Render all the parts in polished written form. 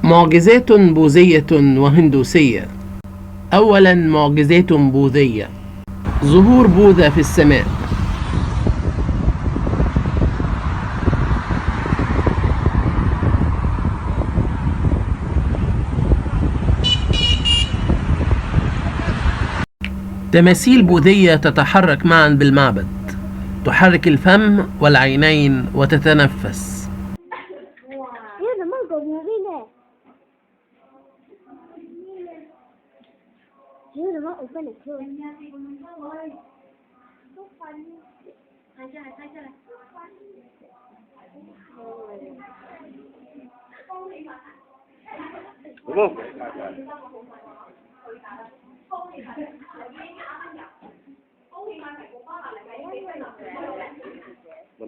معجزات بوذية وهندوسية. أولا معجزات بوذية. ظهور بوذا في السماء. تماثيل بوذية تتحرك معا بالمعبد، تحرك الفم والعينين وتتنفس.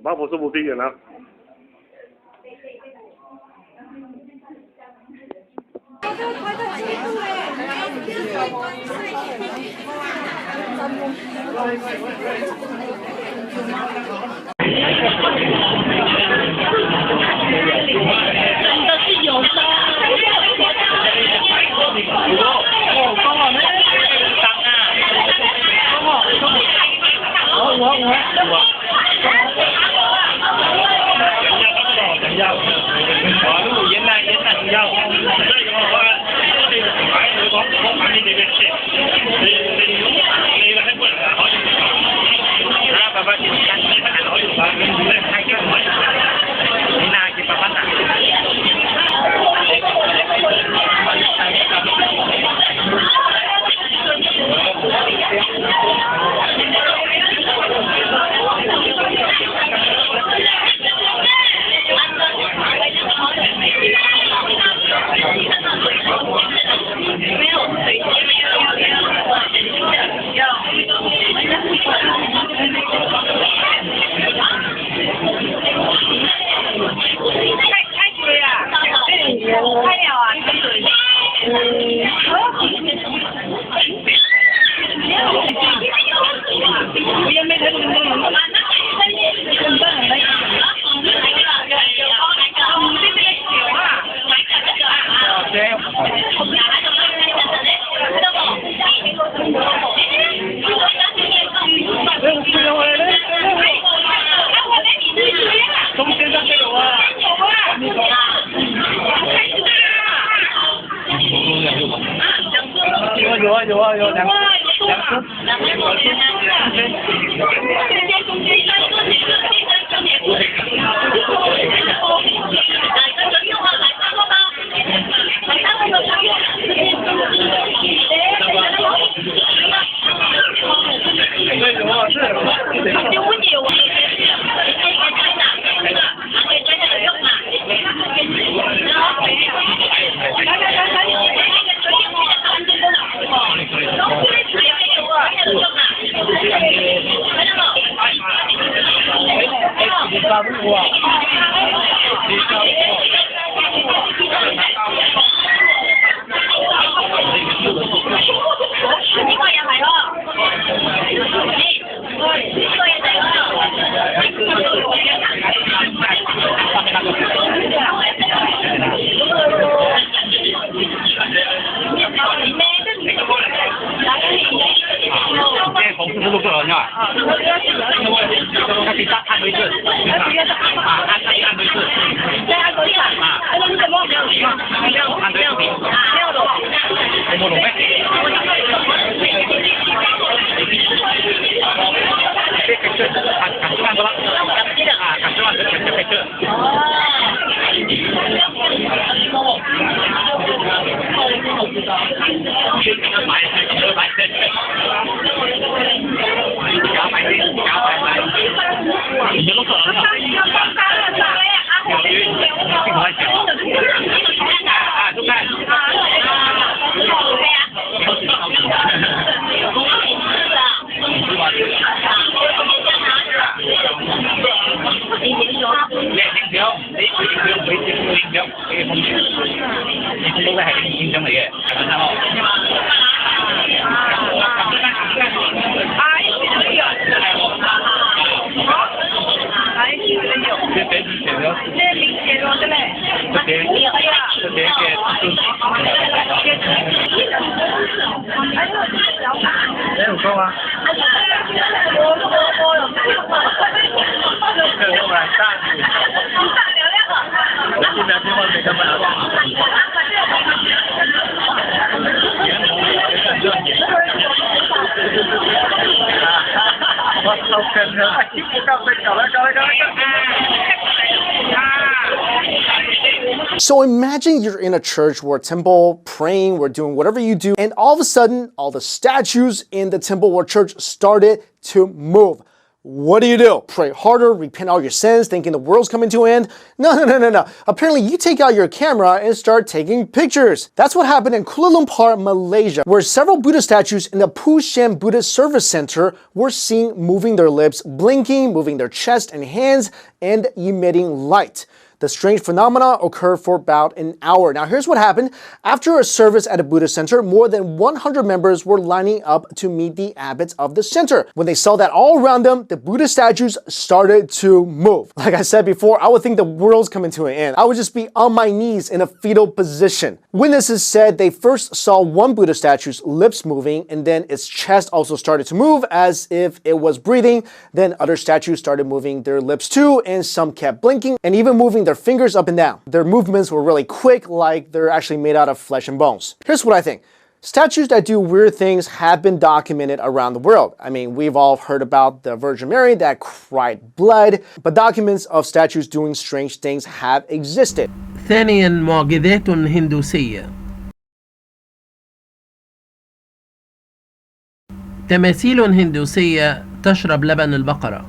包袱是不对的呢。真的是有的。这明显咯，对嘞。这点给。空啊？这个晚上我尽量去外面干嘛？我操，真的，哎，搞了。So imagine you're in a church or a temple praying, we're doing whatever you do, and all of a sudden, all the statues in the temple or church started to move. What do? Pray harder, repent all your sins, thinking the world's coming to an end? No. Apparently, you take out your camera and start taking pictures. That's what happened in Kuala Lumpur, Malaysia, where several Buddha statues in the Pu Shan Buddhist Service Center were seen moving their lips, blinking, moving their chest and hands, and emitting light. The strange phenomena occurred for about an hour. Now, here's what happened. After a service at a Buddhist center, more than 100 members were lining up to meet the abbots of the center. When they saw that all around them, the Buddha statues started to move. Like I said before, I would think the world's coming to an end. I would just be on my knees in a fetal position. Witnesses said they first saw one Buddha statue's lips moving, and then its chest also started to move as if it was breathing. Then other statues started moving their lips too, and some kept blinking and even moving their fingers up and down. Their movements were really quick, like they're actually made out of flesh and bones. Here's what I think. Statues that do weird things have been documented around the world. I mean, we've all heard about the Virgin Mary that cried blood, but documents of statues doing strange things have existed. ثانيا معجزات هندوسية. تماثيل هندوسية تشرب لبن البقرة.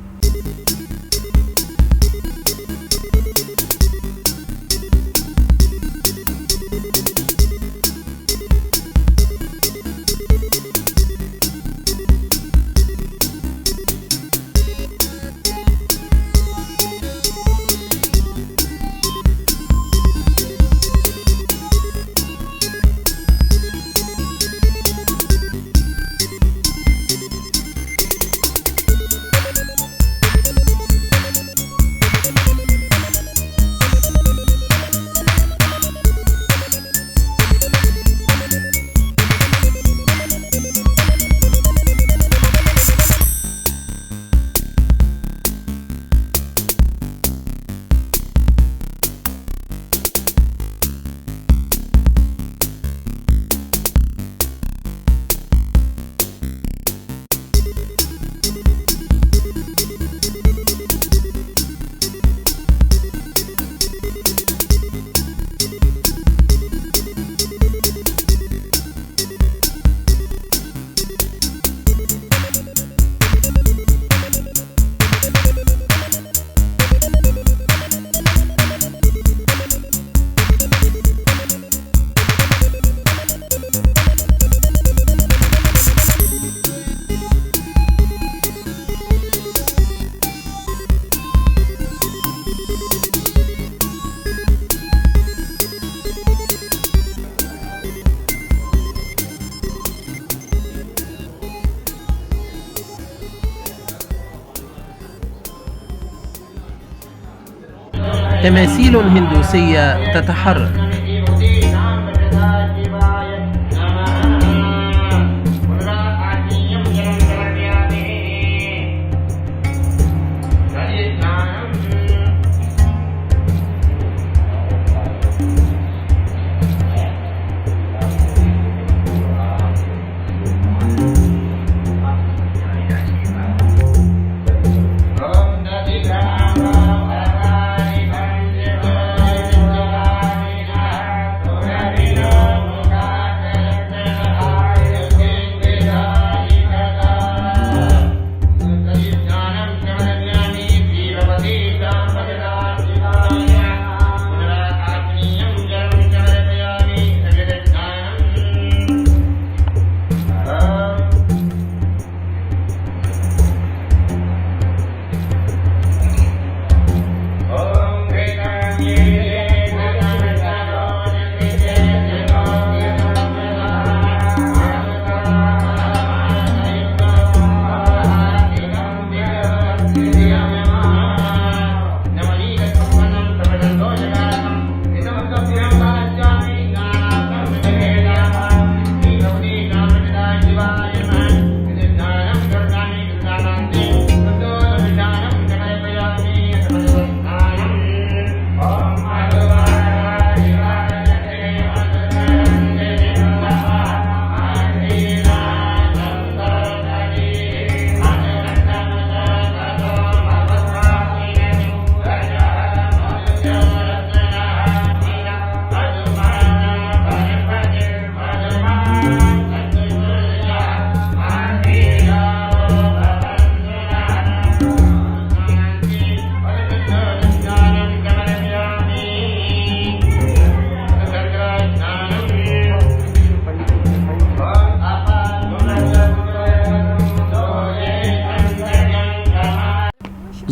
تماثيل هندوسية تتحرك.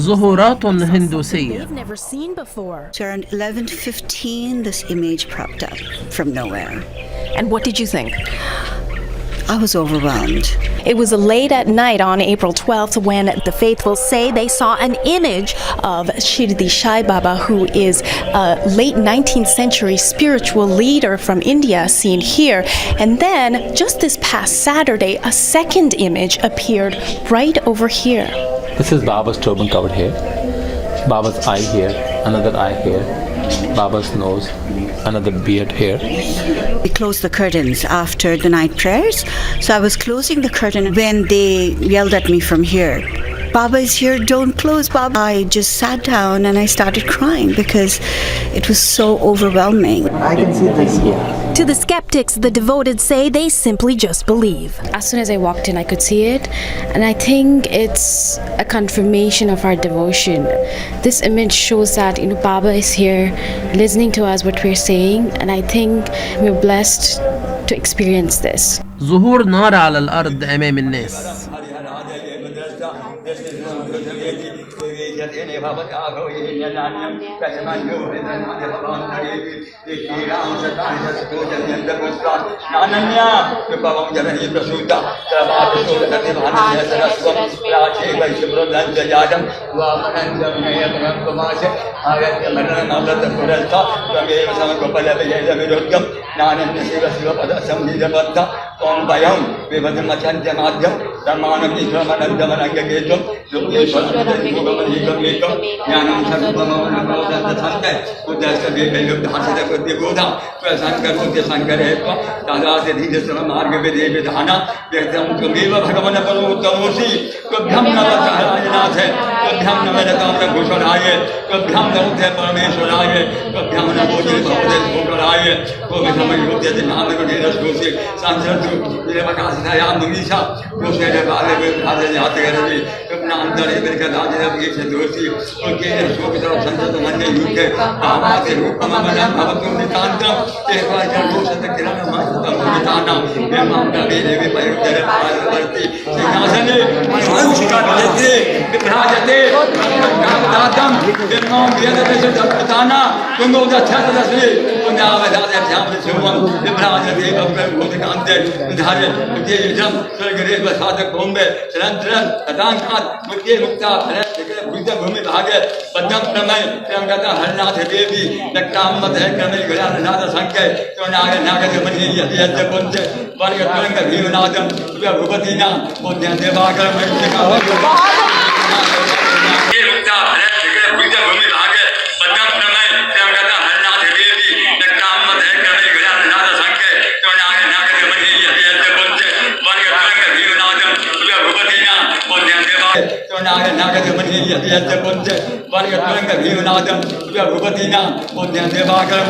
ظهورات هندوسية. they've never seen before. So around 11:15, this image popped up from nowhere. And what did you think? I was overwhelmed. It was late at night on April 12th when the faithful say they saw an image of Shirdi Sai Baba, who is a late 19th century spiritual leader from India, seen here. And then, just this past Saturday, a second image appeared right over here. This is Baba's turban covered hair, Baba's eye here, another eye here, Baba's nose, another beard here. We closed the curtains after the night prayers. So I was closing the curtain when they yelled at me from here. Baba is here, don't close, Baba. I just sat down and I started crying because it was so overwhelming. I can see this here. To the skeptics, the devoted say they simply just believe. As soon as I walked in, I could see it, and I think it's a confirmation of our devotion. This image shows that Baba is here, listening to us what we're saying, and I think we're blessed to experience this. ظهور نار على الأرض أمام الناس. Varga